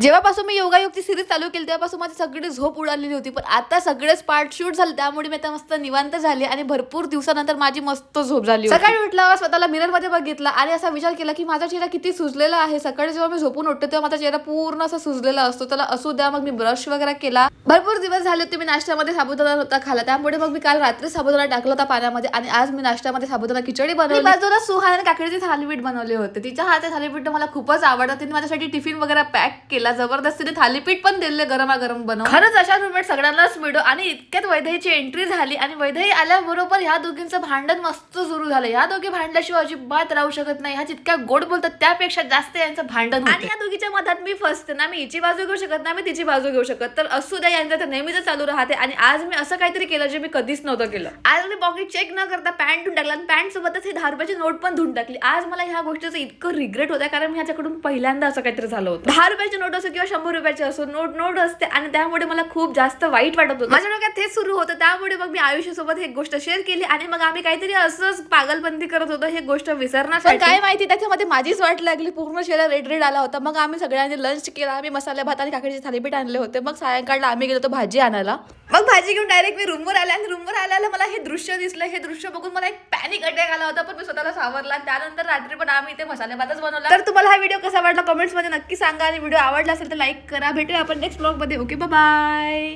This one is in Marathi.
जेव्हापासून मी योगायोगची सिरीज चालू केली तेव्हापासून माझी सगळी झोप उडालेली होती, पण आता सगळेच पार्ट शूट झाले त्यामुळे मी आता मस्त निवांत झाली आणि भरपूर दिवसानंतर माझी मस्त झोप झाली. सकाळी उठल्यावर स्वतःला मिरर मध्ये बघितलं आणि असा विचार केला की माझा चेहरा किती सुजलेला आहे. सकाळी जेव्हा मी झोपून उठते तेव्हा माझा चेहरा पूर्ण असा सुजलेला असतो. त्याला असू द्या, मग मी ब्रश वगैरे केला. भरपूर दिवस झाले होते मी नाश्त्यामध्ये साबुदाणा नव्हता खाला, त्यामुळे मग मी काल रात्री साबुदाणा टाकला होता पाण्यामध्ये आणि आज मी नाश्त्यामध्ये साबुदाणा खिचडी बनवली. बाजूला सुहाने काकडीचे थालीपीठ बनवले होते. तिच्या हातचे थालीपीठ मला खूपच आवडतं. तिने माझ्यासाठी टिफिन वगैरे पॅक केला. जबरदस्तीने थालीपीठ पण दिले गरमागरम बनव. खरंच अशा रूममेट सगळ्यांनाच मिळो. आणि इतक्यात वैदेहीची एंट्री झाली आणि वैदेही आल्याबरोबर ह्या दोघींचं भांडण मस्त सुरू झालं. ह्या दोघी भांडल्याशिवाय अजिबात राहू शकत नाही. ह्या जितक्या गोड बोलतात त्यापेक्षा जास्त यांचं भांडण. आणि या दोघीच्या मधात मी फसते ना, मी हिची बाजू घेऊ शकत ना, मी तिची बाजू घेऊ शकत. तर असू द्या, यांचं तर नेहमीच चालू राहते. आणि आज मी असं काहीतरी केलं जे मी कधीच नव्हतं केलं. आज मी पॉकेट चेक न करता पॅन्ट धुवून टाकला आणि पॅन्ट सोबतच ही 10 रुपयाची नोट पण धुवून टाकली. आज मला ह्या गोष्टीचं इतकं रिग्रेट होतं कारण मी ह्याच्याकडून पहिल्यांदा असं काहीतरी झालं होतं. 10 रुपयाची नोट असो किंवा 100 रुपयाची असो, नोट असते आणि त्यामुळे मला खूप जास्त वाईट वाटत होतं. माझ्या डोक्यात तेच सुरू होतं. त्यामुळे मग मी आयुष्यासोबत ही गोष्ट शेअर केली आणि मग आम्ही काहीतरी असंच पागलपंती करत होतो हे गोष्ट विसरण्यासाठी. काय माहिती त्याच्यामध्ये माझीच वाट लागली. पूर्ण चेहरा रेड आला होता. मग आम्ही सगळ्यांनी लंच केला. आम्ही मसाले भात आणि काकडीचे थालीपीठ आणले होते. मग सायंकाळला आम्ही गेलो होतो भाजी आणायला. मग भाजी घेऊन डायरेक्ट मी रूमवर आले आणि रूमवर आल्याला मला हे दृश्य दिसलं. हे दृश्य बघून मला एक पॅनिक अटॅक आला होता, पण मी स्वतःला सावरला. त्यानंतर रात्री पण आम्ही इथे मसाले भातच बनवला. तर तुम्हाला हा व्हिडिओ कसा वाटला कमेंट्स मध्ये नक्की सांगा आणि व्हिडिओ आवडला असेल तर लाईक करा. भेटूया आपण नेक्स्ट ब्लॉग मध्ये. Okay, bye.